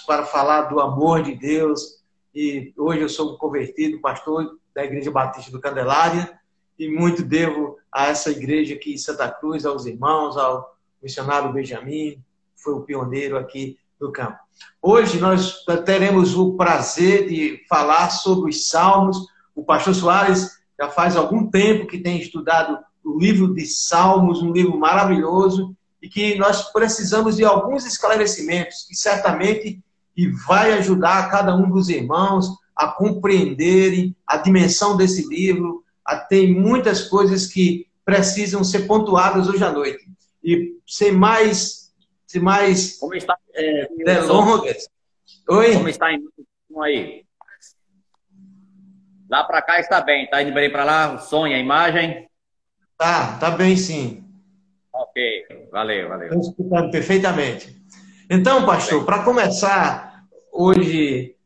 para falar do amor de Deus. E hoje eu sou um convertido, pastor da Igreja Batista do Candelária, e muito devo a essa igreja aqui em Santa Cruz, aos irmãos, ao missionário Benjamin, que foi o pioneiro aqui do campo. Hoje nós teremos o prazer de falar sobre os Salmos. O pastor Soares já faz algum tempo que tem estudado o livro de Salmos, um livro maravilhoso, e que nós precisamos de alguns esclarecimentos, que certamente vai ajudar a cada um dos irmãos a compreenderem a dimensão desse livro. Tem muitas coisas que precisam ser pontuadas hoje à noite. E sem mais Como está, delongas. Oi? Como está aí? Lá para cá está bem. Está indo bem para lá? O som e a imagem? Tá bem sim. Ok, valeu. Estou escutando perfeitamente. Então, pastor, para começar hoje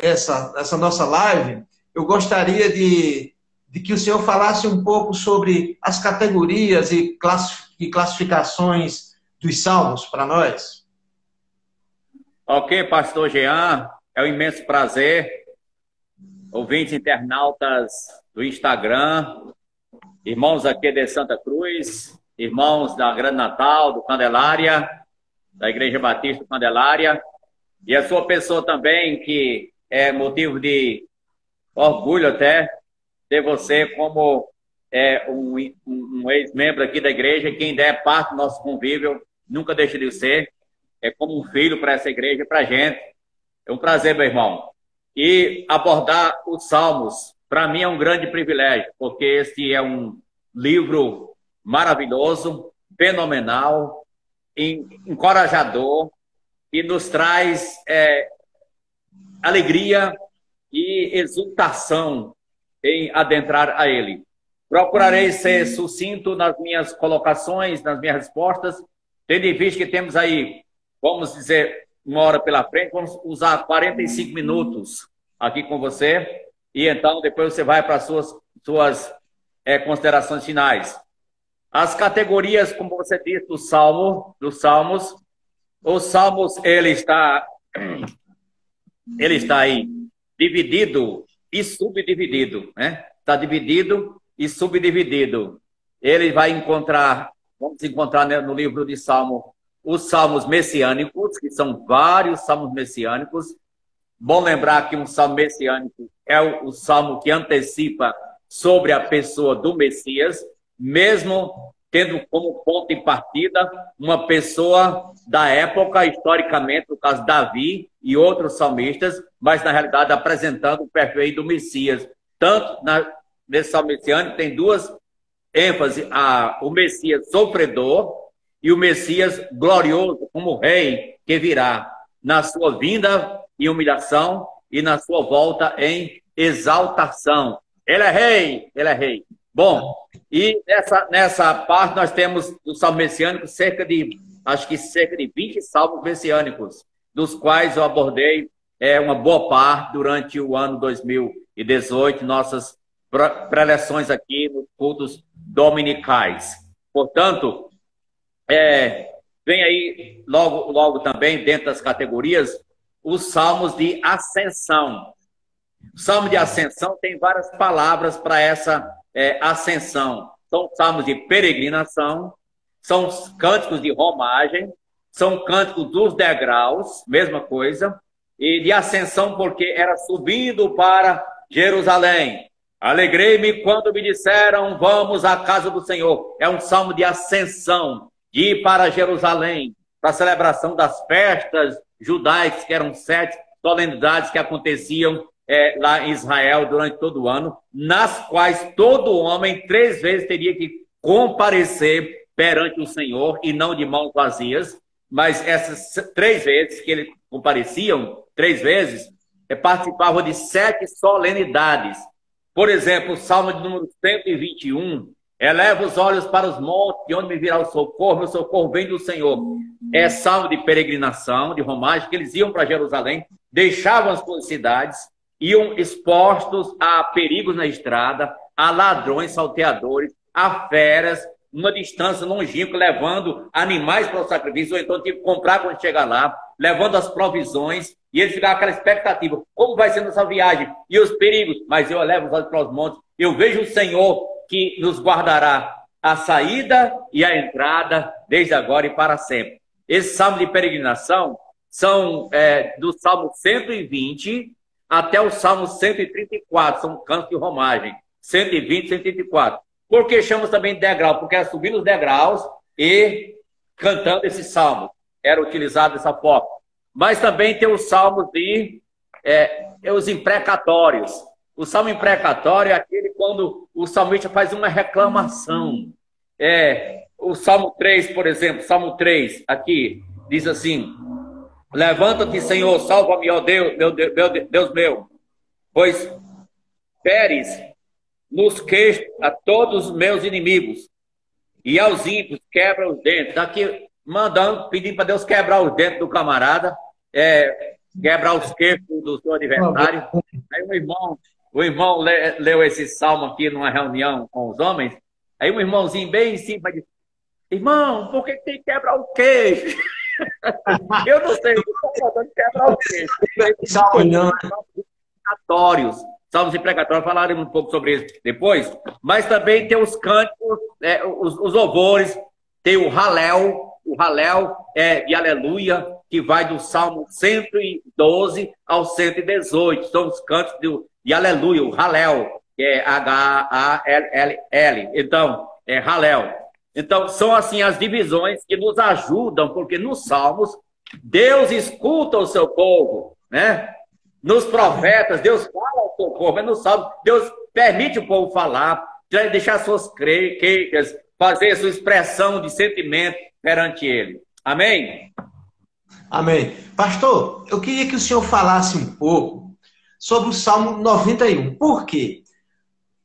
essa nossa live, eu gostaria de que o senhor falasse um pouco sobre as categorias e classificações dos salmos para nós. Ok, pastor Jean, é um imenso prazer. Ouvintes internautas do Instagram, irmãos aqui de Santa Cruz, irmãos da Grande Natal, do Candelária, da Igreja Batista do Candelária, e a sua pessoa também, que é motivo de orgulho até ter você como um ex-membro aqui da igreja. Quem der parte do nosso convívio, nunca deixa de ser, é como um filho para essa igreja e para a gente. É um prazer, meu irmão. E abordar os Salmos, para mim é um grande privilégio, porque esse é um livro maravilhoso, fenomenal, encorajador, e nos traz alegria e exultação em adentrar a ele. Procurarei ser sucinto nas minhas colocações, nas minhas respostas, tendo em vista que temos aí, vamos dizer, uma hora pela frente, vamos usar 45 minutos aqui com você, e então depois você vai para as suas considerações finais. As categorias, como você disse, dos Salmos, os Salmos, ele está aí dividido e subdividido, né? Está dividido e subdividido. Ele vai vamos encontrar no livro de Salmo, os Salmos messiânicos, que são vários Salmos messiânicos. Bom lembrar que um Salmo messiânico é o Salmo que antecipa sobre a pessoa do Messias, mesmo tendo como ponto de partida uma pessoa da época, historicamente, no caso Davi e outros salmistas, mas na realidade apresentando o perfil do Messias. Tanto nesse Salmo messiânico tem duas ênfases: o Messias sofredor e o Messias glorioso, como rei que virá na sua vinda em humilhação e na sua volta em exaltação. Ele é rei, ele é rei. Bom, e nessa parte nós temos do Salmo messiânico cerca de 20 salmos messiânicos, dos quais eu abordei uma boa parte durante o ano 2018, nossas preleções aqui nos cultos dominicais. Portanto, vem aí logo também, dentro das categorias, os salmos de ascensão. O salmo de ascensão tem várias palavras para essa ascensão. São salmos de peregrinação, são cânticos de romagem, são cânticos dos degraus, mesma coisa, e de ascensão porque era subindo para Jerusalém. Alegrei-me quando me disseram, vamos à casa do Senhor. É um salmo de ascensão, de ir para Jerusalém, para a celebração das festas judaicas, que eram 7 solenidades que aconteciam lá em Israel durante todo o ano, nas quais todo homem 3 vezes teria que comparecer perante o Senhor, e não de mãos vazias, mas essas 3 vezes que eles compareciam, 3 vezes, participavam de 7 solenidades. Por exemplo, o Salmo de número 121, eleva os olhos para os montes, de onde me virá o socorro, meu socorro vem do Senhor. É salmo de peregrinação, de romagem, que eles iam para Jerusalém, deixavam as suas cidades, iam expostos a perigos na estrada, a ladrões, salteadores, a feras, uma distância longínqua, levando animais para o sacrifício, ou então tinha que comprar quando chegar lá, levando as provisões, e ele ficava aquela expectativa, como vai ser nossa viagem, e os perigos, mas eu levo os olhos para os montes, eu vejo o Senhor que nos guardará a saída e a entrada, desde agora e para sempre. Esse salmo de peregrinação são do Salmo 120 até o Salmo 134, são cantos de romagem, 120, 134. Por que chamamos também de degrau? Porque era subir os degraus e cantando esse salmo. Era utilizado dessa forma. Mas também tem os salmos de os imprecatórios. O salmo imprecatório é aquele quando o salmista faz uma reclamação. O Salmo 3, por exemplo, Salmo 3, aqui, diz assim: levanta-te, Senhor, salva-me, ó Deus, Deus meu, pois feres nos queixos a todos os meus inimigos, e aos ímpios quebra os dentes. Está aqui mandando, pedindo para Deus quebrar os dentes do camarada, quebrar os queixos do seu adversário. Aí o irmão leu esse salmo aqui numa reunião com os homens. Aí um irmãozinho bem em cima disse: irmão, por que tem que quebrar o queixo? Eu não sei, eu estou mandando quebrar o queixo. Salmos imprecatórios, falaremos um pouco sobre isso depois. Mas também tem os cânticos, os louvores, tem o Halel de aleluia, que vai do Salmo 112 ao 118. São os cânticos de aleluia, o Halel, que é H-A-L-L. Então, Halel. Então, são assim as divisões que nos ajudam, porque nos Salmos, Deus escuta o seu povo, né? Nos profetas, Deus fala ao seu povo, mas nos Salmos, Deus permite o povo falar, deixar suas queixas, fazer sua expressão de sentimento perante Ele. Amém? Amém. Pastor, eu queria que o senhor falasse um pouco sobre o Salmo 91. Por quê?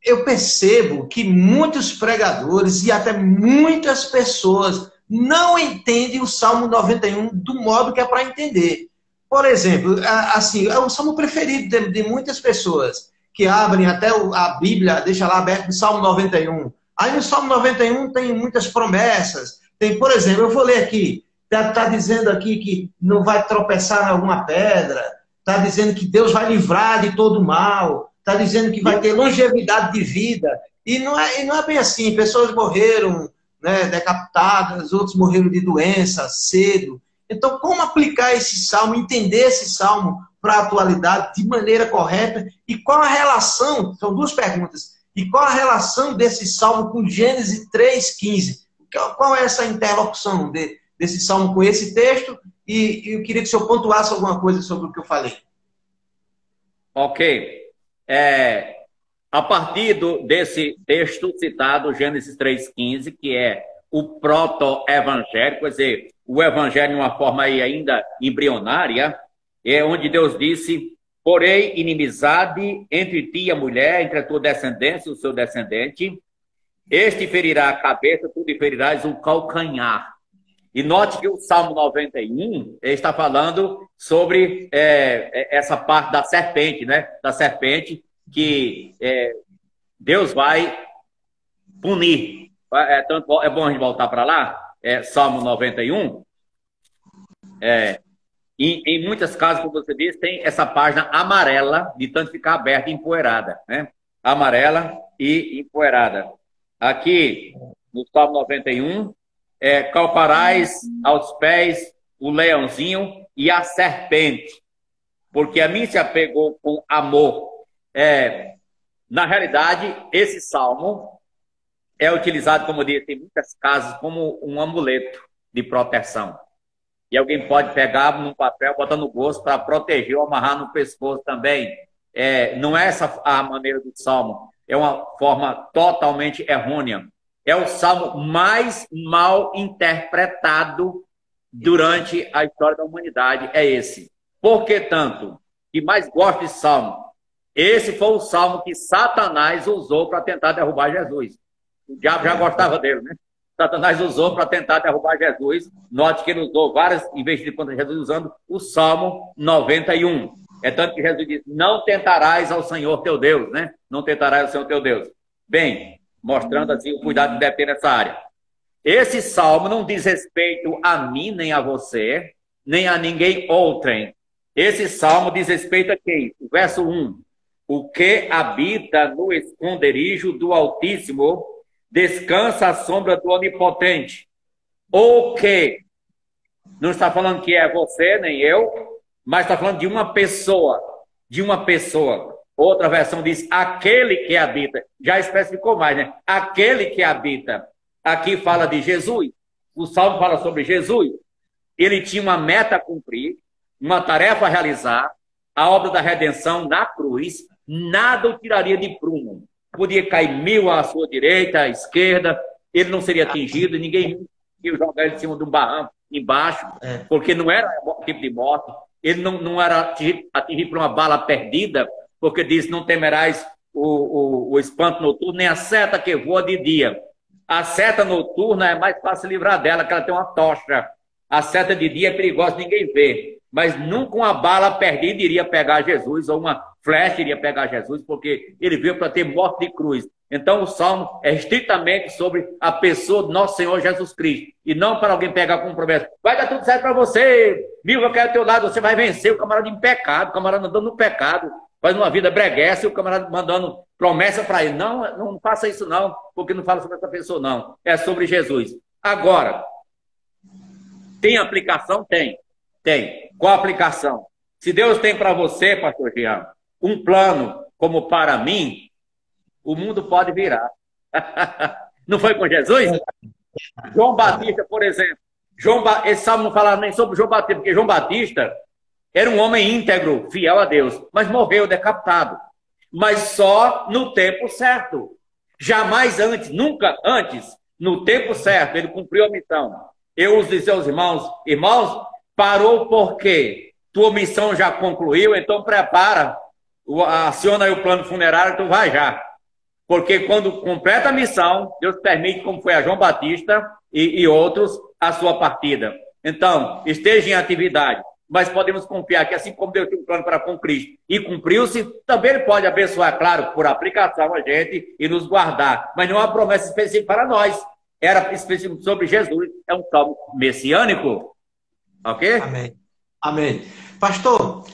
Eu percebo que muitos pregadores e até muitas pessoas não entendem o Salmo 91 do modo que é para entender. Por exemplo, assim, é o salmo preferido de muitas pessoas, que abrem até a Bíblia, deixa lá aberto no Salmo 91. Aí no Salmo 91 tem muitas promessas. Tem, por exemplo, eu vou ler aqui, está dizendo aqui que não vai tropeçar em alguma pedra, está dizendo que Deus vai livrar de todo mal, está dizendo que vai ter longevidade de vida. E não é bem assim. Pessoas morreram, né, decapitadas, outros morreram de doença cedo. Então, como aplicar esse salmo, entender esse salmo para a atualidade de maneira correta? E qual a relação, são duas perguntas, e qual a relação desse salmo com Gênesis 3,15? Qual é essa interlocução desse salmo com esse texto? E eu queria que o senhor pontuasse alguma coisa sobre o que eu falei. Ok. A partir desse texto citado, Gênesis 3,15, que é o proto-evangelho, quer dizer, o evangelho de uma forma aí ainda embrionária, é onde Deus disse: porém, inimizade entre ti e a mulher, entre a tua descendência e o seu descendente, este ferirá a cabeça, tu lhe ferirás o calcanhar. E note que o Salmo 91 está falando sobre essa parte da serpente, né? Da serpente que Deus vai punir. É bom a gente voltar para lá, Salmo 91. Em muitas casas, como você disse, tem essa página amarela, de tanto ficar aberta e empoeirada, né? Amarela e empoeirada. Aqui, no Salmo 91, calcarás aos pés o leãozinho e a serpente, porque a mim se apegou com amor. Na realidade, esse salmo é utilizado, como eu disse, em muitas casas como um amuleto de proteção. E alguém pode pegar num papel, botar no bolso para proteger ou amarrar no pescoço também. Não é essa a maneira do salmo. É uma forma totalmente errônea. É o salmo mais mal interpretado durante a história da humanidade. É esse. Por que tanto? Que mais gosto de salmo? Esse foi o salmo que Satanás usou para tentar derrubar Jesus. O diabo já gostava dele, né? Satanás usou para tentar derrubar Jesus. Note que ele usou várias, em vez de contra Jesus, usando o Salmo 91. É tanto que Jesus diz: não tentarás ao Senhor teu Deus, né? Não tentarás ao Senhor teu Deus. Bem, mostrando assim o cuidado que deve ter nessa área. Esse salmo não diz respeito a mim nem a você, nem a ninguém outrem. Esse salmo diz respeito a quem? O verso 1. O que habita no esconderijo do Altíssimo descansa à sombra do Onipotente. O que? Não está falando que é você, nem eu, mas está falando de uma pessoa. De uma pessoa. Outra versão diz aquele que habita. Já especificou mais, né? Aquele que habita. Aqui fala de Jesus. O salmo fala sobre Jesus. Ele tinha uma meta a cumprir, uma tarefa a realizar, a obra da redenção na cruz. Nada o tiraria de prumo. Podia cair 1000 à sua direita, à esquerda, ele não seria atingido, ninguém ia jogar ele em cima de um barranco embaixo, porque não era tipo de morte. Ele não era atingido por uma bala perdida, porque diz, não temerás o espanto noturno, nem a seta que voa de dia. A seta noturna é mais fácil livrar dela, que ela tem uma tocha. A seta de dia é perigosa, ninguém vê. Mas nunca uma bala perdida iria pegar Jesus, ou uma flecha iria pegar Jesus, porque ele veio para ter morte de cruz. Então o salmo é estritamente sobre a pessoa do nosso Senhor Jesus Cristo. E não para alguém pegar como promessa. Vai dar tudo certo para você, viu? Eu quero ao teu lado, você vai vencer. O camarada em pecado, o camarada andando no pecado, faz uma vida breguessa e o camarada mandando promessa para ele. Não, não faça isso não, porque não fala sobre essa pessoa não. É sobre Jesus. Agora, tem aplicação? Tem. Tem. Qual aplicação? Se Deus tem para você, pastor Jean, um plano como para mim, o mundo pode virar. Não foi com Jesus? João Batista, por exemplo. Esse salmo não fala nem sobre João Batista, porque João Batista era um homem íntegro, fiel a Deus, mas morreu decapitado. Mas só no tempo certo. Jamais antes, nunca antes, no tempo certo, ele cumpriu a missão. Eu os disse aos irmãos, parou porque tua missão já concluiu, então prepara, aciona aí o plano funerário, tu vai já. Porque quando completa a missão, Deus permite, como foi a João Batista e outros, a sua partida. Então, esteja em atividade, mas podemos confiar que assim como Deus tem um plano para com Cristo e cumpriu-se, também Ele pode abençoar, claro, por aplicação a gente e nos guardar. Mas não é uma promessa específica para nós. Era específico sobre Jesus, é um salmo messiânico. Ok? Amém. Amém. Pastor,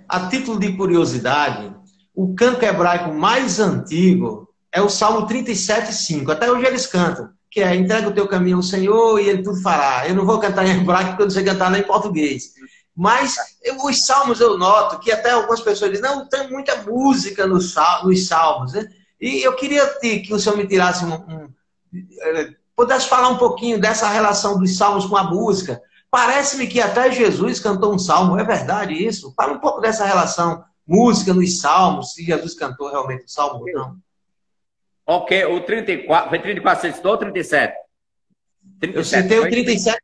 a título de curiosidade, o canto hebraico mais antigo é o Salmo 37,5. Até hoje eles cantam, que é entrega o teu caminho ao Senhor e Ele tudo fará. Eu não vou cantar em hebraico porque eu não sei cantar nem em português. Mas os salmos eu noto que até algumas pessoas dizem, não, tem muita música nos salmos. Né? E eu queria que o senhor me tirasse pudesse falar um pouquinho dessa relação dos salmos com a música. Parece-me que até Jesus cantou um salmo, é verdade isso? Fala um pouco dessa relação, música nos salmos, se Jesus cantou realmente o salmo ou não. Ok, o 34, foi 34 você citou ou 37? 37? Eu citei o 37.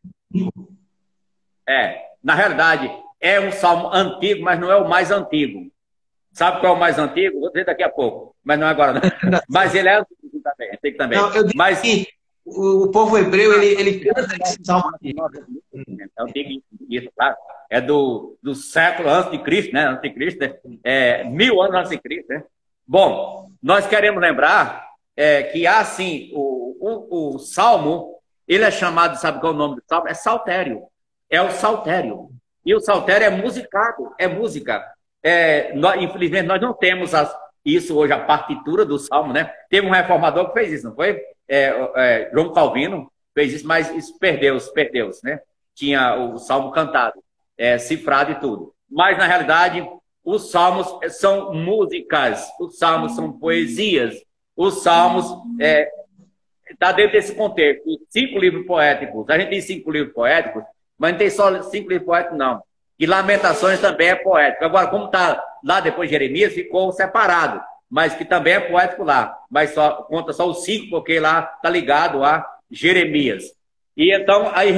Na realidade, é um salmo antigo, mas não é o mais antigo. Sabe qual é o mais antigo? Vou dizer daqui a pouco, mas não é agora não. Mas ele é antigo também, antigo também. Não, eu digo que o povo hebreu, ele canta esse salmo aqui. É antigo, claro. É do século antes de Cristo, né? Antes de Cristo, né? 1000 anos antes de Cristo, né? Bom, nós queremos lembrar que há, assim, o salmo, ele é chamado, sabe qual é o nome do salmo? É saltério. É o saltério. E o saltério é musicado, é música. Infelizmente, nós não temos isso hoje, a partitura do salmo, né? Teve um reformador que fez isso, não foi? João Calvino fez isso, mas isso perdeu-se, né? Tinha o salmo cantado, cifrado e tudo. Mas, na realidade, os salmos são músicas, os salmos são poesias, os salmos está dentro desse contexto. Os 5 livros poéticos, a gente tem 5 livros poéticos, mas não tem só 5 livros poéticos, não. E Lamentações também é poético. Agora, como está lá depois de Jeremias, ficou separado, mas que também é poético lá. Mas conta só os 5, porque lá está ligado a Jeremias. E então, aí a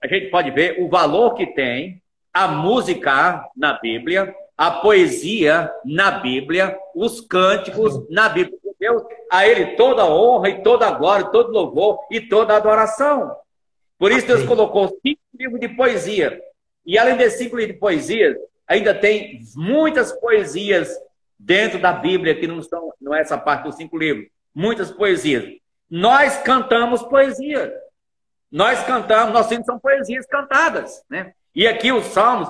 gente pode ver o valor que tem a música na Bíblia, a poesia na Bíblia, os cânticos na Bíblia. Deus, a Ele toda honra e toda glória, todo louvor e toda adoração. Por isso Deus colocou 5 livros de poesia. E além desses 5 livros de poesia, ainda tem muitas poesias dentro da Bíblia que não é essa parte dos 5 livros. Muitas poesias. Nós cantamos poesia. Nós cantamos, nossos filhos são poesias cantadas, né? E aqui os salmos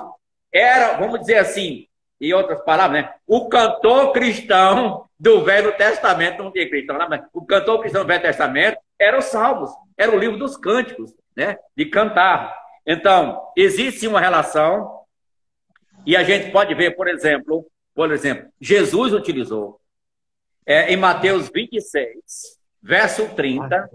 era, vamos dizer assim, em outras palavras, né? O cantor cristão do Velho Testamento, não tinha cristão, mas o cantor cristão do Velho Testamento era os salmos, era o livro dos cânticos, né? De cantar. Então, existe uma relação, e a gente pode ver, por exemplo, Jesus utilizou em Mateus 26, verso 30,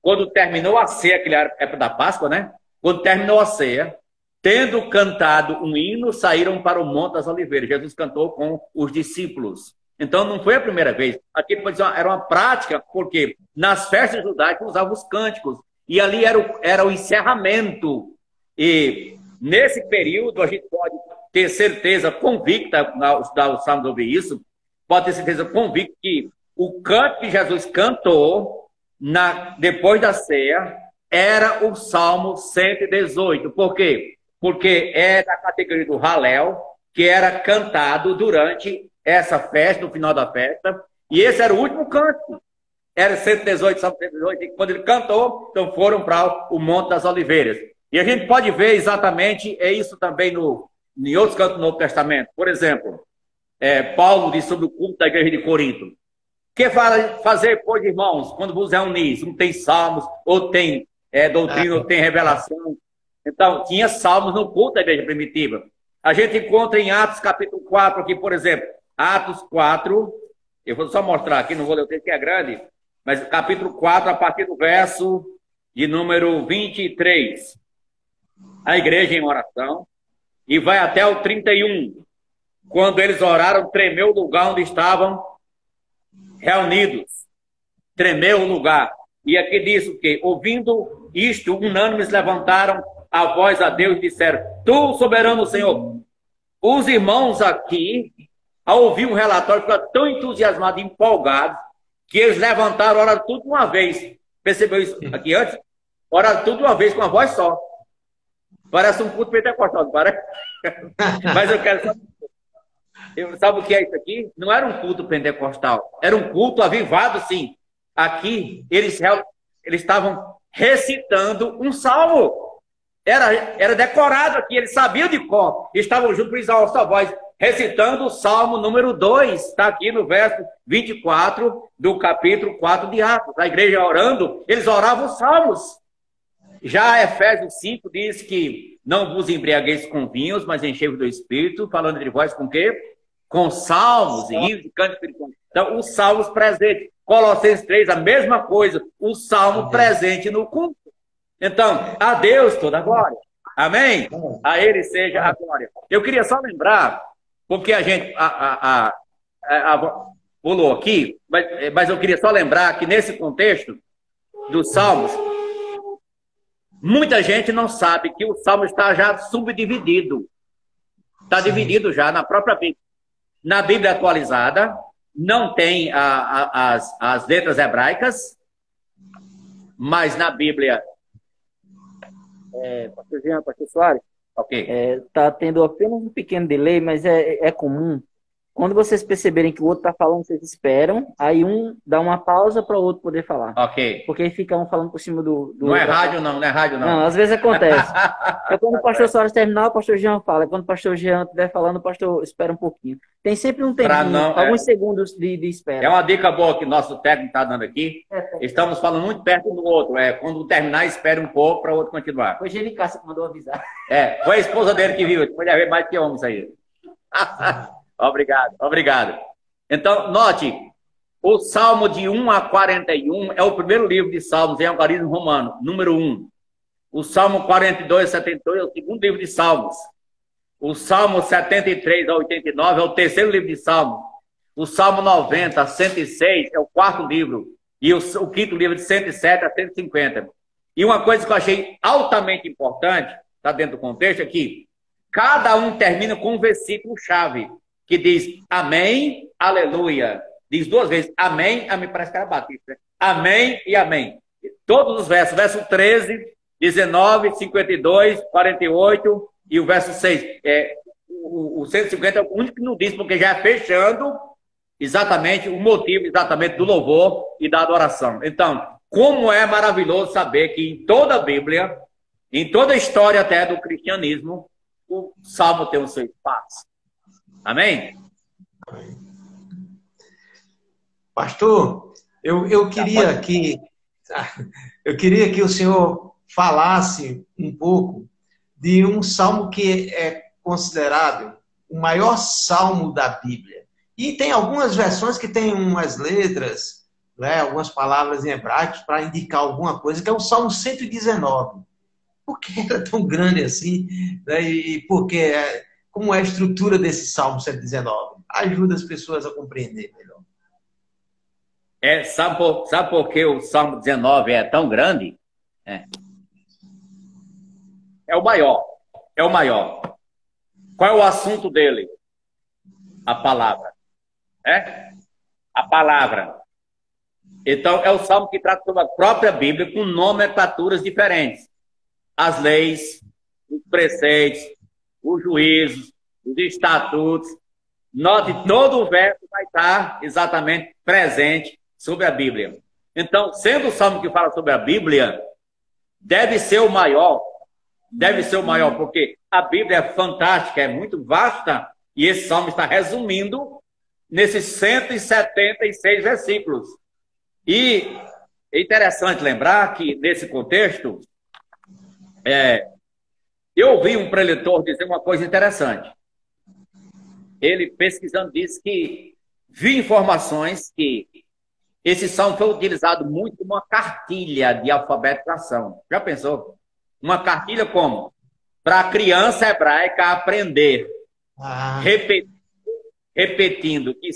quando terminou a ceia, aquela época da Páscoa, né? Quando terminou a ceia, tendo cantado um hino, saíram para o Monte das Oliveiras. Jesus cantou com os discípulos. Então, não foi a primeira vez. Aqui era uma prática, porque nas festas judaicas usavam os cânticos. E ali era o encerramento. E nesse período, a gente pode ter certeza convicta, os salmos ouvir isso, pode ter certeza convicta que o canto que Jesus cantou depois da ceia era o Salmo 118. Por quê? Porque é da categoria do Halel, que era cantado durante essa festa, no final da festa, e esse era o último canto. Era 118, Salmo 118, e quando ele cantou, então foram para o Monte das Oliveiras. E a gente pode ver exatamente isso também em outros cantos do Novo Testamento. Por exemplo, Paulo diz sobre o culto da igreja de Corinto. Que fazer, pois, irmãos, quando vos reunis? Um tem salmos, outro tem doutrina, outro tem revelação. Então, tinha salmos no culto da igreja primitiva. A gente encontra em Atos capítulo 4, aqui, por exemplo. Atos 4, eu vou só mostrar aqui, não vou ler o texto que é grande, mas capítulo 4, a partir do verso de número 23. A igreja em oração, e vai até o 31. Quando eles oraram, tremeu o lugar onde estavam reunidos. Tremeu o lugar. E aqui diz o quê? Ouvindo isto, unânimes levantaram a voz a Deus e disseram: Tu, soberano Senhor. Os irmãos aqui, ao ouvir um relatório, ficaram tão entusiasmados, empolgados, que eles levantaram, oraram tudo de uma vez. Percebeu isso aqui antes? Oraram tudo de uma vez, com uma voz só. Parece um culto pentecostal, não parece? Mas eu quero saber. Sabe o que é isso aqui? Não era um culto pentecostal. Era um culto avivado, sim. Aqui, eles estavam recitando um salmo. Era decorado aqui, eles sabiam de cor. Estavam juntos para exaltar a sua voz, recitando o salmo número 2. Está aqui no verso 24 do capítulo 4 de Atos. A igreja orando, eles oravam os salmos. Já Efésios 5 diz que não vos embriagueis com vinhos, mas enchei-vos do Espírito, falando de vós com o quê? Com salmos e hinos de canto espiritual. Então, os salmos presentes. Colossenses 3, a mesma coisa. O salmo presente no culto. Então, a Deus toda a glória. Amém? A Ele seja a glória. Eu queria só lembrar, porque a gente pulou aqui, mas eu queria só lembrar que nesse contexto dos salmos, muita gente não sabe que o salmo está já subdividido. Está dividido já na própria Bíblia. Na Bíblia atualizada, não tem as letras hebraicas, mas na Bíblia... Pastor Jean, Pastor Soares, tá tendo apenas um pequeno delay, mas é comum. Quando vocês perceberem que o outro está falando, vocês esperam, aí um dá uma pausa para o outro poder falar. Ok. Porque aí fica um falando por cima do não outro. É rádio não, não é rádio não. Não, às vezes acontece. É quando o pastor Soares terminar, o pastor Jean fala. É quando o pastor Jean estiver falando, o pastor espera um pouquinho. Tem sempre um tempinho, alguns segundos de espera. É uma dica boa que o nosso técnico está dando aqui. Estamos falando muito perto do outro. Quando terminar, espere um pouco para o outro continuar. Foi Gene Cássia que mandou avisar. Foi a esposa dele que viu. Pode haver mais que homem isso aí. Obrigado, obrigado. Então, note, o Salmo de 1 a 41 é o primeiro livro de Salmos em algarismo romano, número 1. O Salmo 42 a 72 é o segundo livro de Salmos. O Salmo 73 a 89 é o terceiro livro de Salmos. O Salmo 90 a 106 é o quarto livro. E o quinto livro de 107 a 150. E uma coisa que eu achei altamente importante, está dentro do contexto, é que cada um termina com um versículo-chave, que diz amém, aleluia. Diz duas vezes, amém, me parece que era Batista, né? Amém e amém. Todos os versos, verso 13, 19, 52, 48 e o verso 6. O 150 é o único que não diz, porque já é fechando exatamente o motivo exatamente do louvor e da adoração. Então, como é maravilhoso saber que em toda a Bíblia, em toda a história até do cristianismo, o salmo tem o seu espaço. Amém? Pastor, eu queria que o senhor falasse um pouco de um salmo que é considerado o maior salmo da Bíblia. E tem algumas versões que tem umas letras, né, algumas palavras em hebraico para indicar alguma coisa, que é o Salmo 119. Por que ele é tão grande assim? Né, e como é a estrutura desse Salmo 119? Ajuda as pessoas a compreender melhor. Sabe por que o Salmo 19 é tão grande? É o maior. É o maior. Qual é o assunto dele? A palavra. A palavra. Então, é o salmo que trata sobre a própria Bíblia com nomenclaturas diferentes. As leis, os preceitos, os juízos, os estatutos. Note, todo o verso vai estar exatamente presente sobre a Bíblia. Então, sendo o salmo que fala sobre a Bíblia, deve ser o maior. Deve ser o maior, porque a Bíblia é fantástica, é muito vasta, e esse salmo está resumindo nesses 176 versículos. E é interessante lembrar que, nesse contexto, eu ouvi um preletor dizer uma coisa interessante. Ele, pesquisando, disse que viu informações que esse salmo foi utilizado muito como uma cartilha de alfabetização. Já pensou? Uma cartilha como? Para a criança hebraica aprender. Repetindo, que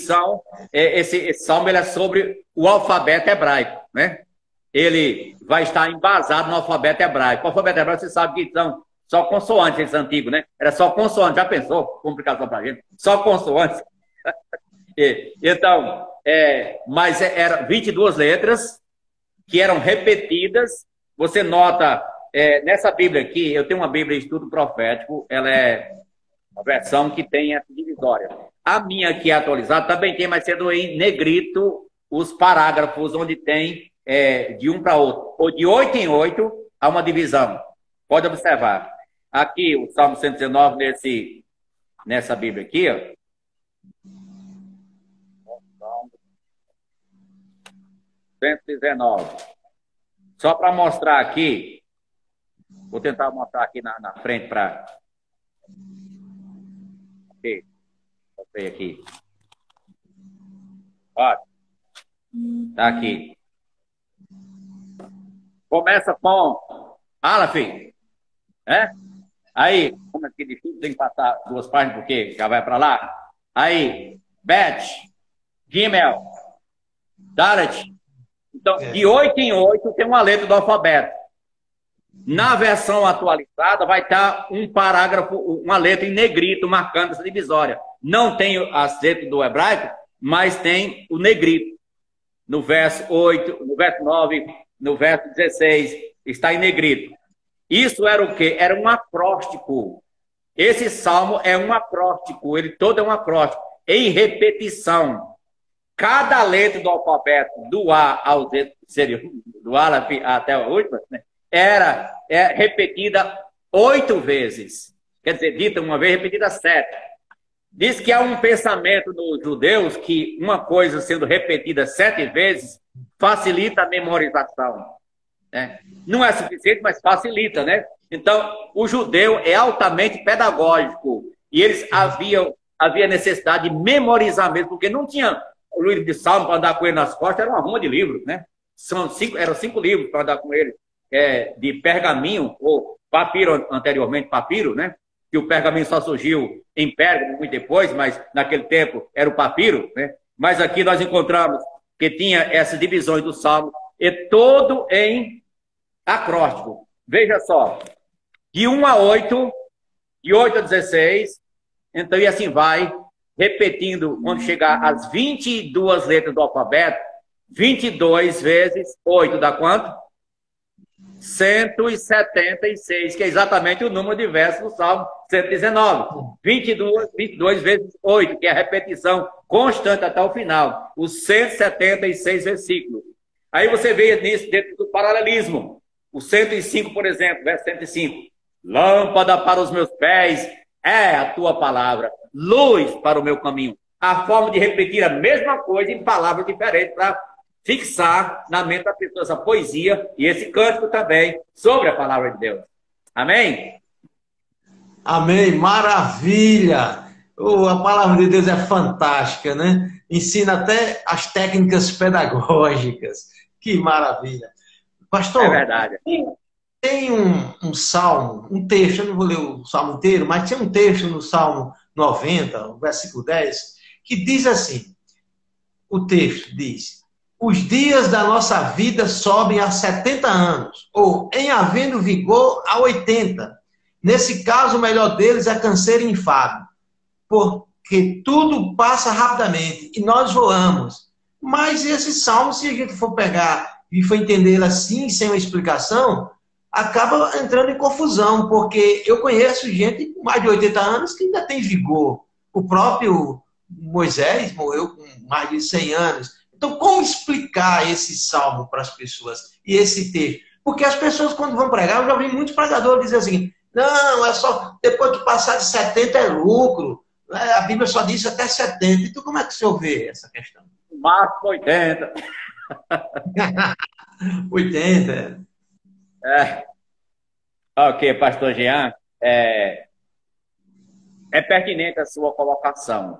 esse salmo ele é sobre o alfabeto hebraico, né? Ele vai estar embasado no alfabeto hebraico. O alfabeto hebraico, você sabe que são só consoantes, esse antigo, né? Era só consoantes, já pensou? Complicação para a gente. Só consoantes. Então, mas eram 22 letras que eram repetidas. Você nota, nessa Bíblia aqui, eu tenho uma Bíblia de estudo profético, ela é a versão que tem essa divisória. A minha aqui atualizada também tem, mas sendo em negrito os parágrafos onde tem de um para outro. Ou de 8 em 8 há uma divisão. Pode observar. Aqui, o Salmo 119, nessa Bíblia aqui, ó. 119. Só para mostrar aqui, vou tentar mostrar aqui na frente para... aqui. Olha. Tá aqui. Começa com Aleph. Aí, como é que difícil, tem que passar 2 páginas porque já vai para lá. Aí, Bet, Gimel, Dalet. Então, de 8 em 8 tem uma letra do alfabeto. Na versão atualizada vai estar um parágrafo, uma letra em negrito marcando essa divisória. Não tem as letras do hebraico, mas tem o negrito. No verso 8, no verso 9, no verso 16, está em negrito. Isso era o quê? Era um acróstico. Esse salmo é um acróstico, ele todo é um acróstico, em repetição. Cada letra do alfabeto, do A ao Z, seria do Aleph até a última, né? Era repetida 8 vezes. Quer dizer, dita uma vez, repetida 7. Diz que há um pensamento nos judeus que uma coisa sendo repetida 7 vezes facilita a memorização. Né? Não é suficiente, mas facilita, né? Então, o judeu é altamente pedagógico. E eles havia necessidade de memorizar mesmo, porque não tinha o livro de Salmo para andar com ele nas costas, era uma ruma de livros, né? Eram 5 livros para andar com ele. De pergaminho, ou papiro anteriormente, papiro, né? Que o pergaminho só surgiu em Pérgamo muito depois, mas naquele tempo era o papiro, né? Mas aqui nós encontramos que tinha essas divisões do Salmo, e todo em acróstico. Veja só, de 1 a 8, de 8 a 16, então e assim vai, repetindo, quando chegar às 22 letras do alfabeto, 22 vezes 8 dá quanto? 176, que é exatamente o número de versos do Salmo 119. 22 vezes 8, que é a repetição constante até o final. Os 176 versículos. Aí você vê nisso dentro do paralelismo. O 105, por exemplo, verso 105. Lâmpada para os meus pés é a tua palavra, luz para o meu caminho. A forma de repetir a mesma coisa em palavras diferentes para fixar na mente da pessoa essa poesia e esse cântico também sobre a palavra de Deus. Amém? Amém, maravilha! Oh, a palavra de Deus é fantástica, né? Ensina até as técnicas pedagógicas. Que maravilha! Pastor, é verdade. Tem um salmo, um texto, eu não vou ler o salmo inteiro, mas tem um texto no Salmo 90, o versículo 10, que diz assim, o texto diz, os dias da nossa vida sobem a 70 anos, ou em havendo vigor a 80. Nesse caso, o melhor deles é canseiro e enfado, porque tudo passa rapidamente e nós voamos. Mas esse salmo, se a gente for pegar e for entender ele assim, sem uma explicação, acaba entrando em confusão, porque eu conheço gente com mais de 80 anos que ainda tem vigor. O próprio Moisés morreu com mais de 100 anos. Então, como explicar esse salmo para as pessoas e esse texto? Porque as pessoas, quando vão pregar, eu já vi muitos pregadores dizer assim, não, é só depois que passar de 70 é lucro. A Bíblia só diz até 70. Então, como é que o senhor vê essa questão? Máximo 80. 80. Ok, pastor Jean, é pertinente a sua colocação.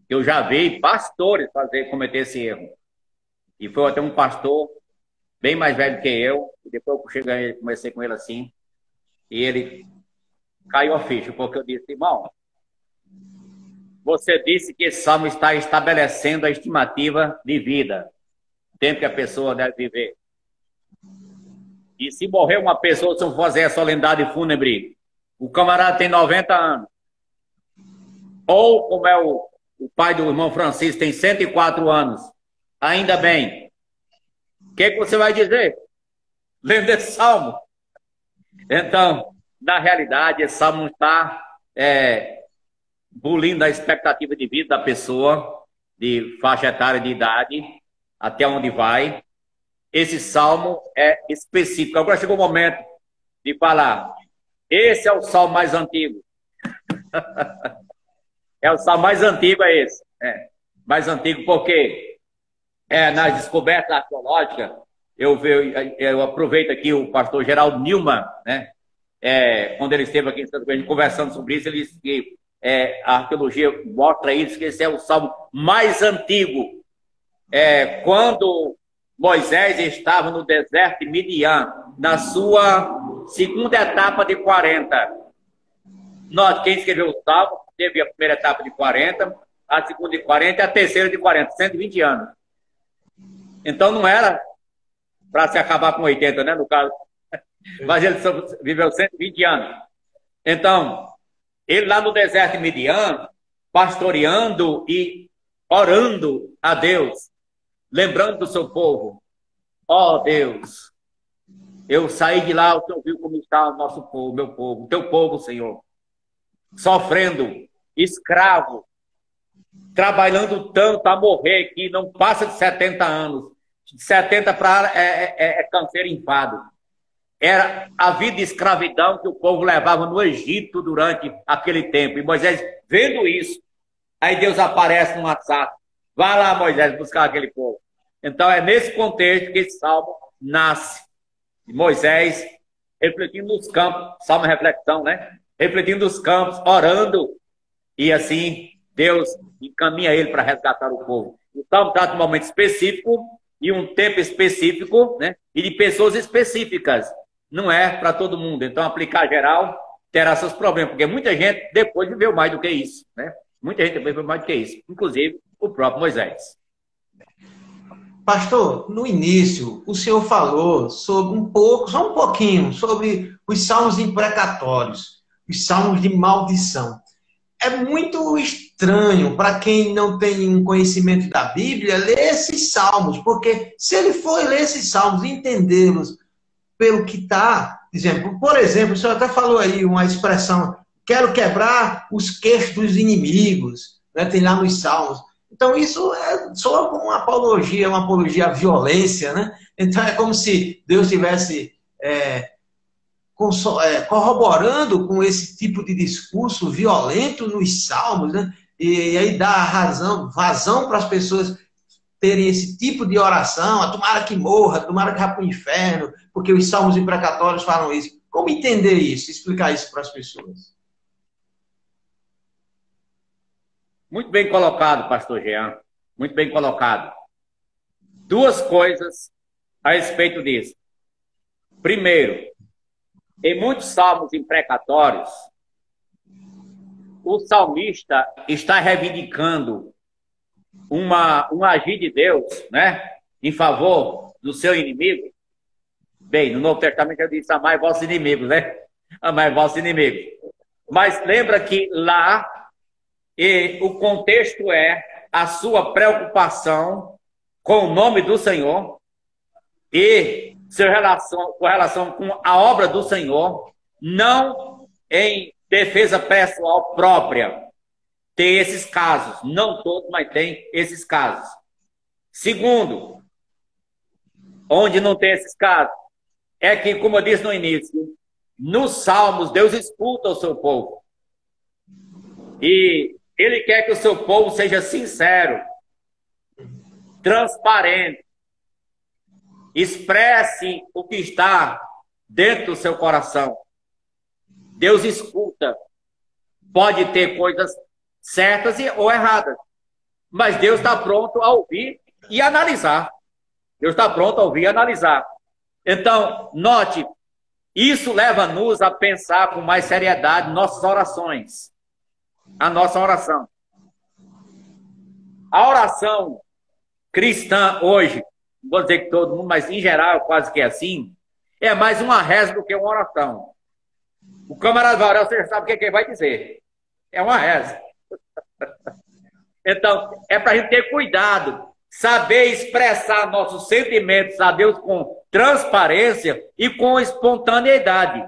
Eu já vi pastores cometer esse erro. E foi até um pastor bem mais velho que eu, e depois eu cheguei, comecei com ele assim, e ele caiu a ficha, porque eu disse, irmão, você disse que esse salmo está estabelecendo a estimativa de vida, o tempo que a pessoa deve viver. E se morrer uma pessoa, se eu fazer a solenidade fúnebre, o camarada tem 90 anos. Ou, como é o pai do irmão Francisco, tem 104 anos. Ainda bem. O que você vai dizer? Lendo esse salmo. Então, na realidade, esse salmo está bulindo a expectativa de vida da pessoa, de faixa etária de idade, até onde vai. Esse salmo é específico. Agora chegou o momento de falar. Esse é o salmo mais antigo. É o salmo mais antigo, é esse. Mais antigo porque nas descobertas arqueológicas, eu aproveito aqui o pastor Geraldo Nilman, né? Quando ele esteve aqui em Santo Cruz conversando sobre isso, ele disse que a arqueologia mostra isso, que esse é o salmo mais antigo. Quando Moisés estava no deserto de Midian, na sua segunda etapa de 40. Quem escreveu o salmo teve a primeira etapa de 40, a segunda de 40 e a terceira de 40, 120 anos. Então não era para se acabar com 80, né, no caso. Mas ele viveu 120 anos. Então, ele lá no deserto de Midian, pastoreando e orando a Deus, lembrando do seu povo. Ó Deus, eu saí de lá, o Senhor viu como está o nosso povo, meu povo, o teu povo, Senhor, sofrendo, escravo, trabalhando tanto a morrer que não passa de 70 anos. De 70 para canseiro e enfado. Era a vida de escravidão que o povo levava no Egito durante aquele tempo. E Moisés, vendo isso, aí Deus aparece num WhatsApp. Vai lá, Moisés, buscar aquele povo. Então é nesse contexto que esse salmo nasce. Moisés refletindo nos campos, salmo é reflexão, né? Refletindo nos campos, orando. E assim Deus encaminha ele para resgatar o povo. O salmo trata de um momento específico e um tempo específico, né? E de pessoas específicas. Não é para todo mundo. Então, aplicar geral terá seus problemas, porque muita gente depois viveu mais do que isso, né? Muita gente depois viveu mais do que isso, inclusive o próprio Moisés. Pastor, no início, o senhor falou sobre só um pouquinho, sobre os salmos imprecatórios, os salmos de maldição. É muito estranho para quem não tem um conhecimento da Bíblia ler esses salmos, porque se ele for ler esses salmos e entendê-los pelo que está dizendo, por exemplo, o senhor até falou aí uma expressão, quero quebrar os queixos dos inimigos, né? Tem lá nos salmos. Então isso soa como uma apologia à violência, né? Então é como se Deus estivesse corroborando com esse tipo de discurso violento nos salmos, né? E aí dá vazão para as pessoas terem esse tipo de oração, tomara que morra, tomara que vá para o inferno, porque os salmos imprecatórios falam isso. Como entender isso, explicar isso para as pessoas? Muito bem colocado, pastor Jean. Muito bem colocado. Duas coisas a respeito disso. Primeiro, em muitos salmos imprecatórios, o salmista está reivindicando um agir de Deus, né, em favor do seu inimigo. Bem, no Novo Testamento eu disse, amai vossos inimigos, né? Amai vossos inimigos. Mas lembra que lá, o contexto é a sua preocupação com o nome do Senhor e com relação com a obra do Senhor, não em defesa pessoal própria. Tem esses casos, não todos, mas tem esses casos. Segundo, onde não tem esses casos, é que, como eu disse no início, nos Salmos, Deus escuta o seu povo. E Ele quer que o seu povo seja sincero, transparente, expresse o que está dentro do seu coração. Deus escuta. Pode ter coisas certas ou erradas, mas Deus está pronto a ouvir e analisar. Deus está pronto a ouvir e analisar. Então, note, isso leva-nos a pensar com mais seriedade nossas orações. A nossa oração. A oração cristã hoje, não vou dizer que todo mundo, mas em geral quase que é assim, é mais uma reza do que uma oração. O camarada vai orar, você já sabe o que ele vai dizer. É uma reza. Então, é para a gente ter cuidado, saber expressar nossos sentimentos a Deus com transparência e com espontaneidade.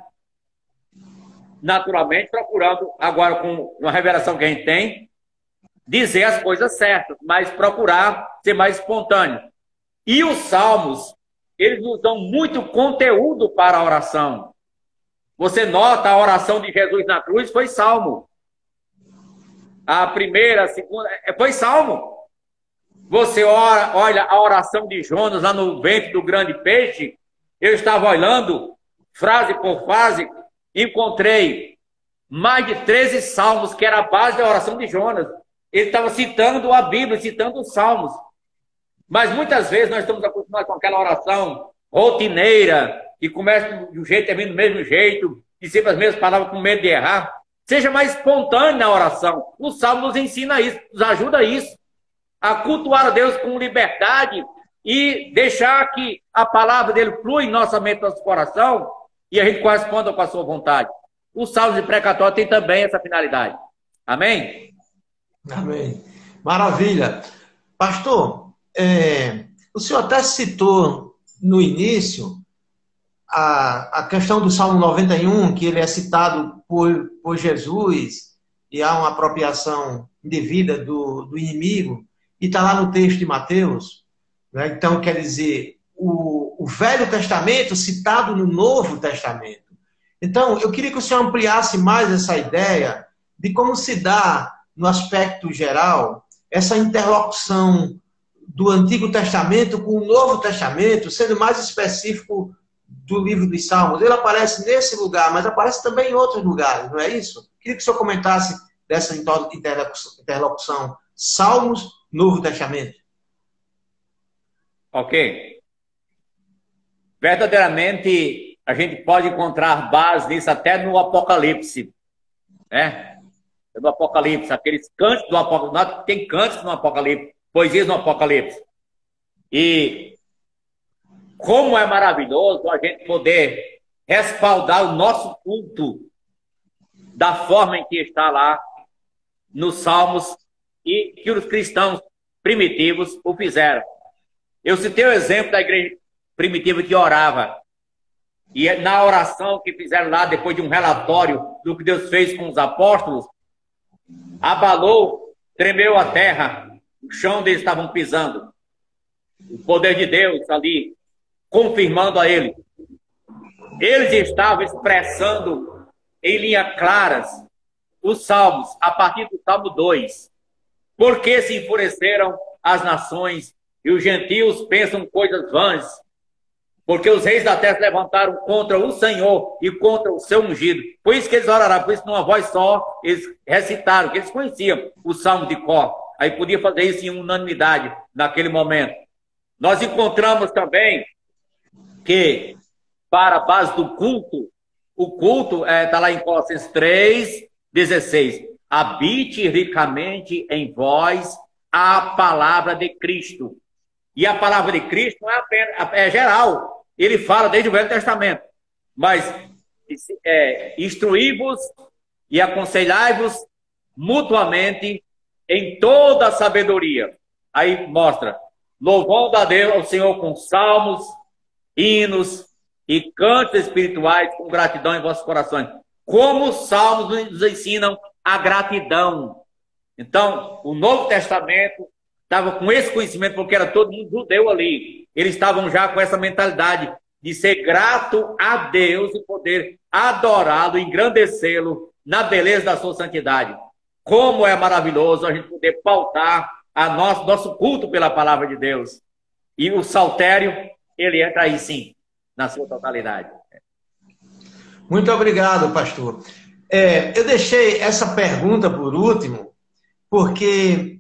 Naturalmente, procurando, agora com uma revelação que a gente tem, dizer as coisas certas, mas procurar ser mais espontâneo. E os salmos, eles nos dão muito conteúdo para a oração. Você nota a oração de Jesus na cruz, foi salmo. A primeira, a segunda, foi salmo. Você olha a oração de Jonas lá no ventre do grande peixe. Eu estava olhando, frase por frase, encontrei mais de 13 salmos, que era a base da oração de Jonas. Ele estava citando a Bíblia, citando os salmos. Mas muitas vezes nós estamos acostumados com aquela oração rotineira, que começa de um jeito, termina do mesmo jeito, e sempre as mesmas palavras com medo de errar. Seja mais espontâneo na oração. O Salmo nos ensina isso, nos ajuda a isso. A cultuar a Deus com liberdade e deixar que a palavra dele flua em nossa mente, nosso coração, e a gente corresponda com a sua vontade. O Salmo de precatório tem também essa finalidade. Amém? Amém. Maravilha. Pastor, o senhor até citou no início a questão do Salmo 91, que ele é citado por Jesus e há uma apropriação indevida do inimigo, e está lá no texto de Mateus, né? Então, quer dizer, o Velho Testamento citado no Novo Testamento. Então, eu queria que o senhor ampliasse mais essa ideia de como se dá, no aspecto geral, essa interlocução do Antigo Testamento com o Novo Testamento, sendo mais específico do livro dos Salmos. Ele aparece nesse lugar, mas aparece também em outros lugares, não é isso? Queria que o senhor comentasse dessa interlocução Salmos, Novo Testamento. Ok. Verdadeiramente, a gente pode encontrar base nisso até no Apocalipse, né? No Apocalipse, aqueles cantos do Apocalipse, tem cantos no Apocalipse, poesias no Apocalipse. E como é maravilhoso a gente poder respaldar o nosso culto da forma em que está lá nos Salmos e que os cristãos primitivos o fizeram. Eu citei o exemplo da igreja primitiva que orava. E na oração que fizeram lá, depois de um relatório do que Deus fez com os apóstolos, abalou, tremeu a terra, o chão onde eles estavam pisando. O poder de Deus ali, confirmando a ele. Eles estavam expressando em linhas claras os salmos, a partir do Salmo 2. Por que se enfureceram as nações e os gentios pensam coisas vãs? Porque os reis da terra se levantaram contra o Senhor e contra o seu ungido. Por isso que eles oraram, por isso numa voz só, eles recitaram, que eles conheciam o Salmo de cor. Aí podia fazer isso em unanimidade naquele momento. Nós encontramos também que, para a base do culto, o culto está lá em Colossenses 3:16. Habite ricamente em vós a palavra de Cristo. E a palavra de Cristo não é apenas, é geral. Ele fala desde o Velho Testamento. Mas instruí-vos e aconselhai-vos mutuamente em toda a sabedoria. Aí mostra, louvando a Deus, ao Senhor com salmos, hinos e cantos espirituais com gratidão em vossos corações. Como os salmos nos ensinam a gratidão. Então, o Novo Testamento estava com esse conhecimento, porque era todo mundo judeu ali. Eles estavam já com essa mentalidade de ser grato a Deus e poder adorá-lo, engrandecê-lo na beleza da sua santidade. Como é maravilhoso a gente poder pautar nosso culto pela palavra de Deus. E o saltério, ele entra aí sim, na sua totalidade. Muito obrigado, pastor. Eu deixei essa pergunta por último, porque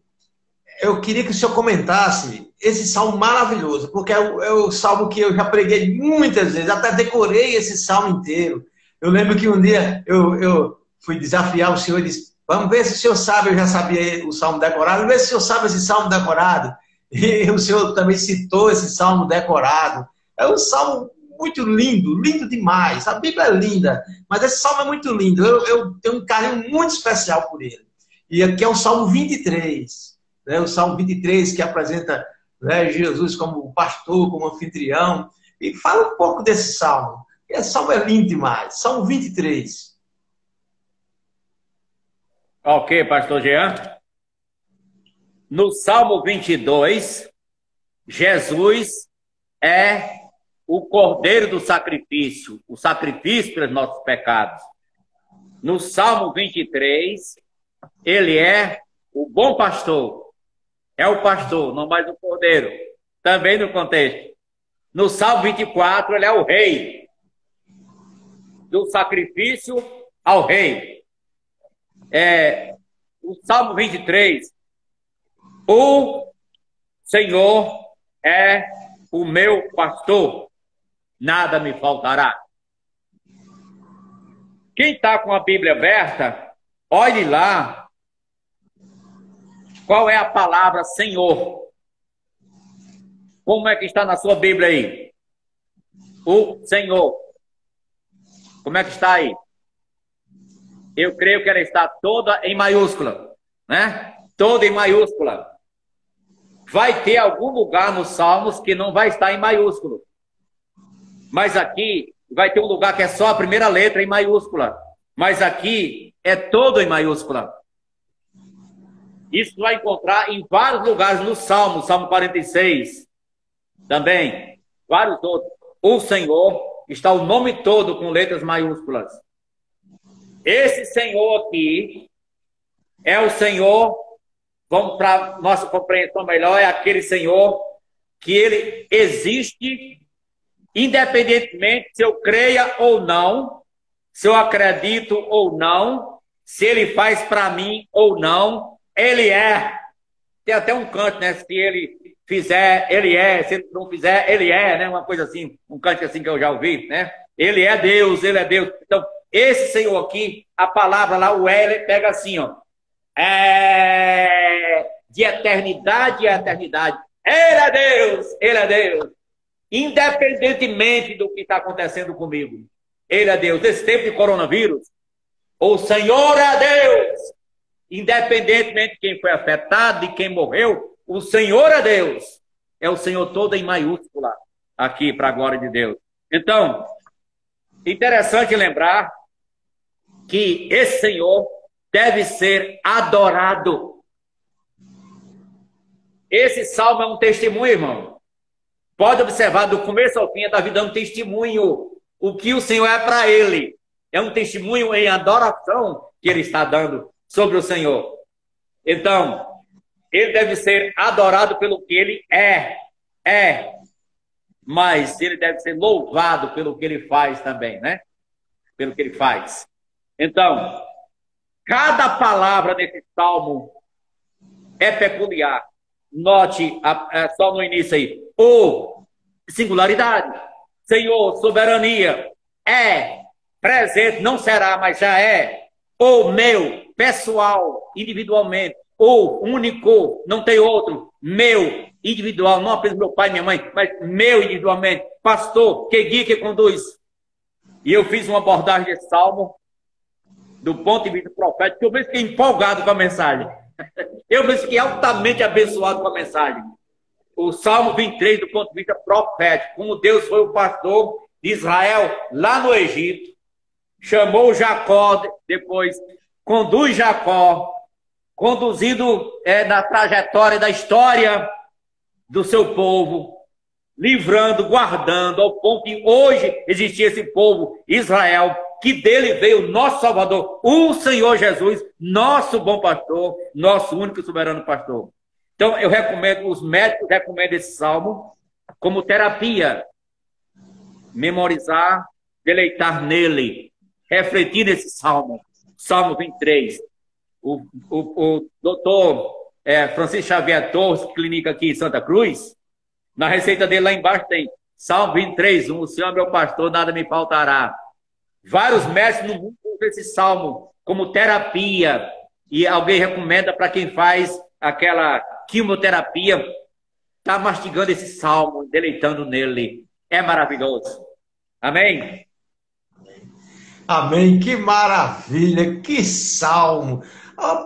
eu queria que o senhor comentasse esse salmo maravilhoso, porque é o salmo que eu já preguei muitas vezes, até decorei esse salmo inteiro. Eu lembro que um dia eu fui desafiar o senhor e disse, vamos ver se o senhor sabe, eu já sabia o salmo decorado, vamos ver se o senhor sabe esse salmo decorado. E o senhor também citou esse salmo decorado. É um salmo muito lindo, lindo demais. A Bíblia é linda, mas esse salmo é muito lindo. Eu tenho um carinho muito especial por ele. E aqui é o Salmo 23. Né? O Salmo 23 que apresenta, né, Jesus como pastor, como anfitrião. E fala um pouco desse salmo. Esse salmo é lindo demais. Salmo 23. Ok, pastor Jean. No Salmo 22, Jesus é o cordeiro do sacrifício, o sacrifício pelos nossos pecados. No Salmo 23, ele é o bom pastor. É o pastor, não mais o cordeiro. Também no contexto. No Salmo 24, ele é o rei. Do sacrifício ao rei. O Salmo 23, o Senhor é o meu pastor, nada me faltará. Quem está com a Bíblia aberta, olhe lá qual é a palavra Senhor. Como é que está na sua Bíblia aí? O Senhor. Como é que está aí? Eu creio que ela está toda em maiúscula, né? Toda em maiúscula. Vai ter algum lugar nos Salmos que não vai estar em maiúsculo. Mas aqui vai ter um lugar que é só a primeira letra em maiúscula. Mas aqui é todo em maiúscula. Isso vai encontrar em vários lugares no Salmo. Salmo 46 também. Vários outros. O Senhor está o nome todo com letras maiúsculas. Esse Senhor aqui é o Senhor, vamos para nossa compreensão melhor, é aquele Senhor que ele existe independentemente se eu creia ou não, se eu acredito ou não, se ele faz para mim ou não, ele é. Tem até um canto, né? Se ele fizer, ele é. Se ele não fizer, ele é, né? Uma coisa assim, um canto assim que eu já ouvi, né? Ele é Deus, ele é Deus. Então, esse Senhor aqui, a palavra lá, o L, pega assim, ó. De eternidade a eternidade. Ele é Deus, ele é Deus. Independentemente do que está acontecendo comigo. Ele é Deus. Esse tempo de coronavírus, o Senhor é Deus. Independentemente de quem foi afetado, de quem morreu, o Senhor é Deus. É o Senhor todo em maiúscula aqui para a glória de Deus. Então, interessante lembrar que esse Senhor deve ser adorado. Esse salmo é um testemunho, irmão. Pode observar, do começo ao fim, Davi dando testemunho o que o Senhor é para ele. É um testemunho em adoração que ele está dando sobre o Senhor. Então, ele deve ser adorado pelo que ele é, mas ele deve ser louvado pelo que ele faz também, né? Pelo que ele faz. Então, cada palavra desse salmo é peculiar. Note só no início aí, o singularidade, Senhor, soberania, é, presente, não será, mas já é, o meu, pessoal, individualmente, o único, não tem outro, meu, individual, não apenas meu pai e minha mãe, mas meu individualmente, pastor, que guia, que conduz. E eu fiz uma abordagem desse salmo do ponto de vista profético, eu fiquei empolgado com a mensagem. Eu fiquei altamente abençoado com a mensagem. O Salmo 23, do ponto de vista profético, como Deus foi o pastor de Israel lá no Egito, chamou Jacó, depois conduz Jacó, conduzindo na trajetória da história do seu povo, livrando, guardando, ao ponto de hoje existir esse povo, Israel, que dele veio o nosso Salvador, o Senhor Jesus, nosso bom pastor, nosso único e soberano pastor. Então, eu recomendo, os médicos recomendam esse salmo como terapia. Memorizar, deleitar nele, refletir nesse salmo. Salmo 23. O doutor Francisco Xavier Torres, clínica aqui em Santa Cruz, na receita dele lá embaixo tem Salmo 23, o Senhor é meu pastor, nada me faltará. Vários médicos no mundo usam esse salmo como terapia. E alguém recomenda para quem faz aquela quimioterapia, está mastigando esse salmo, deleitando nele. É maravilhoso. Amém? Amém. Que maravilha, que salmo. A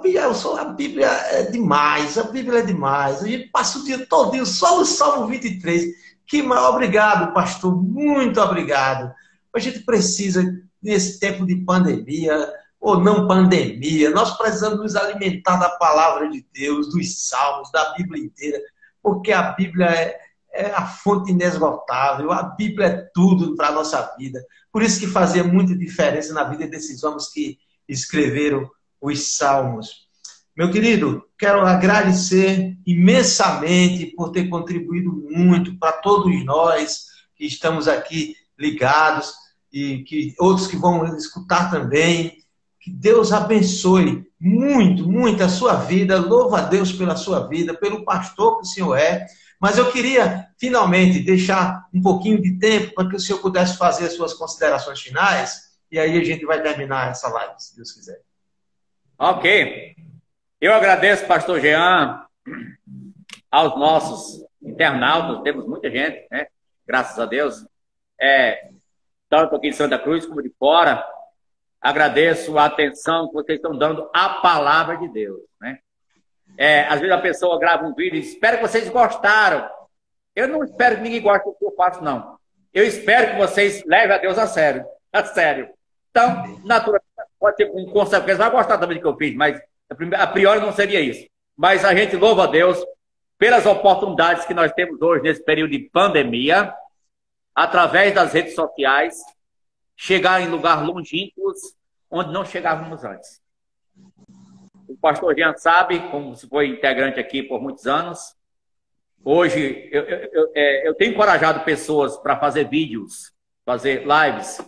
Bíblia é demais, a Bíblia é demais. A gente passa o dia todinho só no Salmo 23. Obrigado, pastor, muito obrigado. A gente precisa, nesse tempo de pandemia, ou não pandemia, nós precisamos nos alimentar da palavra de Deus, dos salmos, da Bíblia inteira, porque a Bíblia é a fonte inesgotável, a Bíblia é tudo para a nossa vida. Por isso que fazia muita diferença na vida desses homens que escreveram os salmos. Meu querido, quero agradecer imensamente por ter contribuído muito para todos nós que estamos aqui ligados e que outros que vão escutar também. Que Deus abençoe muito, muito a sua vida. Louva a Deus pela sua vida, pelo pastor que o senhor é. Mas eu queria, finalmente, deixar um pouquinho de tempo para que o senhor pudesse fazer as suas considerações finais. E aí a gente vai terminar essa live, se Deus quiser. Ok. Eu agradeço, pastor Jean, aos nossos internautas. Temos muita gente, né? Graças a Deus. Tanto aqui de Santa Cruz como de fora. Agradeço a atenção que vocês estão dando à palavra de Deus, né? Às vezes a pessoa grava um vídeo e diz, espero que vocês gostaram. Eu não espero que ninguém goste do que eu faço, não. Eu espero que vocês levem a Deus a sério. A sério. Então, naturalmente, pode ter com consequência, vai gostar também do que eu fiz, mas a priori não seria isso. Mas a gente louva a Deus pelas oportunidades que nós temos hoje nesse período de pandemia, através das redes sociais, chegar em lugares longínquos onde não chegávamos antes. O pastor Jean sabe, como foi integrante aqui por muitos anos, hoje eu tenho encorajado pessoas para fazer vídeos, fazer lives,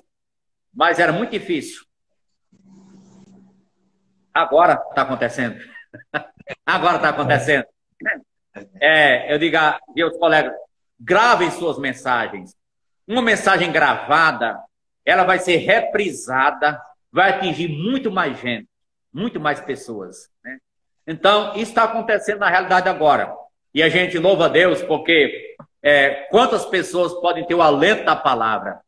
mas era muito difícil. Agora está acontecendo. Agora está acontecendo. Eu digo a meus colegas, gravem suas mensagens. Uma mensagem gravada, ela vai ser reprisada, vai atingir muito mais gente, muito mais pessoas, né? Então, isso está acontecendo na realidade agora. E a gente louva a Deus porque quantas pessoas podem ter o alento da palavra.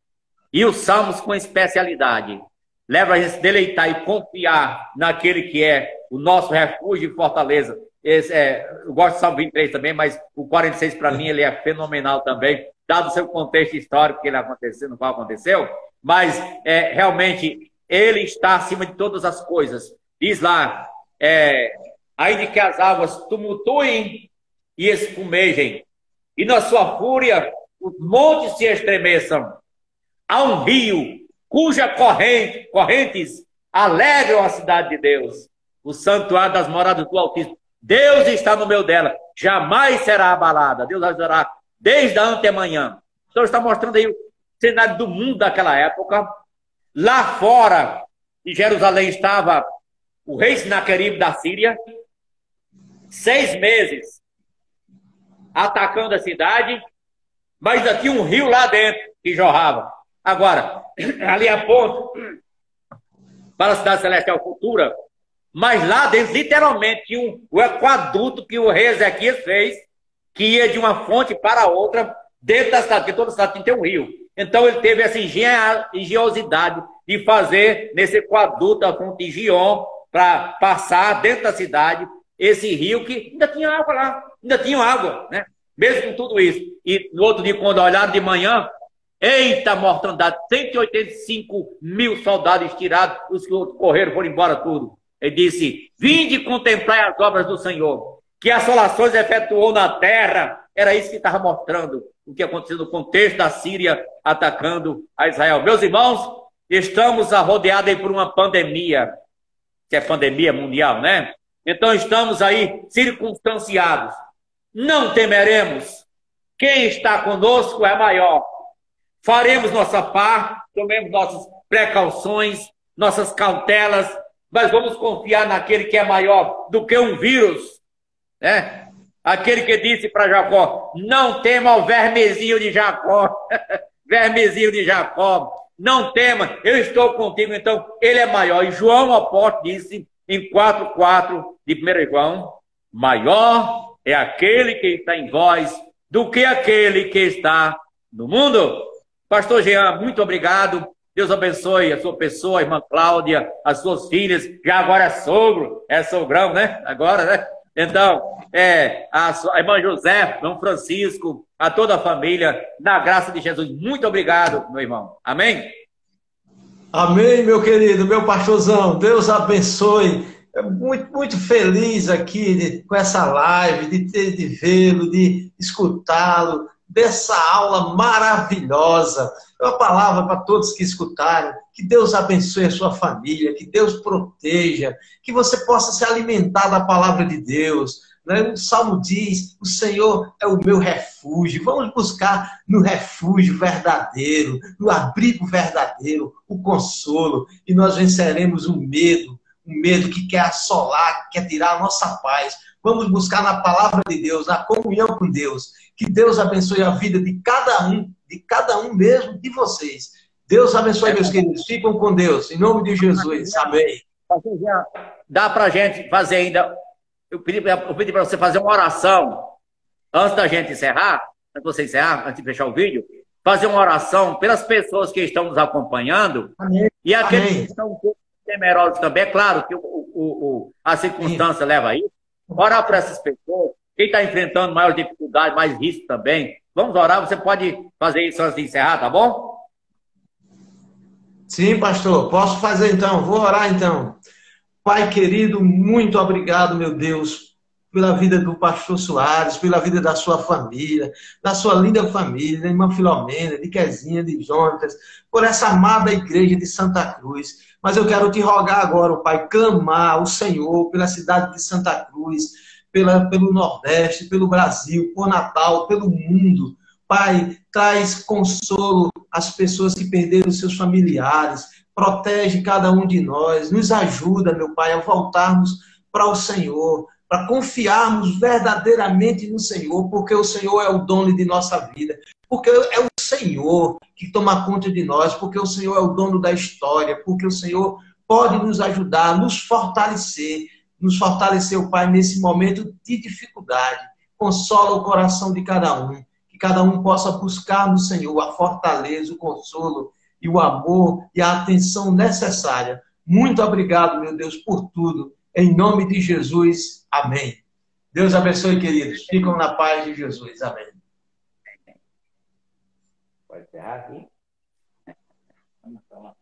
E os salmos com especialidade leva a gente a se deleitar e confiar naquele que é o nosso refúgio e fortaleza. Eu gosto do Salmo 23 também, mas o 46 para mim ele é fenomenal também, dado o seu contexto histórico que ele aconteceu, no qual aconteceu. Mas, realmente, ele está acima de todas as coisas. Diz lá, ainda que as águas tumultuem e espumejem, e na sua fúria os montes se estremeçam. há um rio cuja correntes alegram a cidade de Deus, o santuário das moradas do Altíssimo. Deus está no meio dela, jamais será abalada. Deus ajudará desde a antemanhã. Então está mostrando aí o cenário do mundo daquela época. Lá fora, em Jerusalém, estava o rei Sinaqueribe da Síria, 6 meses atacando a cidade, mas ainda tinha um rio lá dentro que jorrava. Agora, ali a ponto para a cidade celestial futura, mas lá dentro, literalmente, tinha o aquaduto que o rei Ezequias fez, que ia de uma fonte para outra, dentro da cidade, porque toda cidade tem que ter um rio. Então ele teve essa engenhosidade de fazer nesse aquaduto, a fonte de Gion, para passar dentro da cidade esse rio que ainda tinha água lá, ainda tinha água, né? Mesmo com tudo isso. E no outro dia, quando olharam de manhã, eita mortandade, 185 mil soldados tirados, os que correram foram embora tudo. Ele disse, vinde contemplar as obras do Senhor, que assolações efetuou na terra. Era isso que estava mostrando o que aconteceu no contexto da Síria atacando a Israel. Meus irmãos, estamos rodeados aí por uma pandemia, que é pandemia mundial, né? Então estamos aí circunstanciados. Não temeremos. Quem está conosco é maior. Faremos nossa parte, tomemos nossas precauções, nossas cautelas, mas vamos confiar naquele que é maior do que um vírus, né? Aquele que disse para Jacó, não tema o vermezinho de Jacó, vermezinho de Jacó, não tema, eu estou contigo, então ele é maior. E João apóstolo disse em 4:4 de 1 João, maior é aquele que está em vós do que aquele que está no mundo. Pastor Jean, muito obrigado. Deus abençoe a sua pessoa, a irmã Cláudia, as suas filhas. Já agora é sogro, é sogrão, né? Agora, né? Então, a irmã José, irmão Francisco, a toda a família, na graça de Jesus. Muito obrigado, meu irmão. Amém? Amém, meu querido, meu pastorzão. Deus abençoe. Muito, muito feliz aqui com essa live, de vê-lo, de escutá-lo, dessa aula maravilhosa. Uma palavra para todos que escutaram. Que Deus abençoe a sua família, que Deus proteja, que você possa se alimentar da palavra de Deus. O Salmo diz, o Senhor é o meu refúgio. Vamos buscar no refúgio verdadeiro, no abrigo verdadeiro, o consolo, e nós venceremos o medo que quer assolar, que quer tirar a nossa paz. Vamos buscar na palavra de Deus, na comunhão com Deus. Que Deus abençoe a vida de cada um mesmo, de vocês. Deus abençoe, meus queridos. Ficam com Deus, em nome de Jesus. Amém. Dá para a gente fazer ainda... Eu pedi para você fazer uma oração antes da gente encerrar, antes de você encerrar, antes de fechar o vídeo, fazer uma oração pelas pessoas que estão nos acompanhando. Amém. E aqueles que estão um pouco temerosos também. É claro que a circunstância leva a isso. Orar por essas pessoas. Quem está enfrentando maior dificuldade, mais risco também. Vamos orar. Você pode fazer isso antes de encerrar, tá bom? Sim, pastor. Posso fazer então. Vou orar então. Pai querido, muito obrigado, meu Deus, pela vida do pastor Soares, pela vida da sua família, da sua linda família, da irmã Filomena, de Quezinha, de Jonatas, por essa amada igreja de Santa Cruz. Mas eu quero te rogar agora, Pai, clamar ao Senhor pela cidade de Santa Cruz, pelo Nordeste, pelo Brasil, por Natal, pelo mundo. Pai, traz consolo às pessoas que perderam seus familiares. Protege cada um de nós, nos ajuda, meu Pai, a voltarmos para o Senhor, para confiarmos verdadeiramente no Senhor, porque o Senhor é o dono de nossa vida, porque é o Senhor que toma conta de nós, porque o Senhor é o dono da história, porque o Senhor pode nos ajudar, nos fortalecer, o Pai, nesse momento de dificuldade. Consola o coração de cada um, que cada um possa buscar no Senhor a fortaleza, o consolo, e o amor e a atenção necessária. Muito obrigado, meu Deus, por tudo. Em nome de Jesus. Amém. Deus abençoe, queridos. Ficam na paz de Jesus. Amém. Pode encerrar aqui? Vamos falar.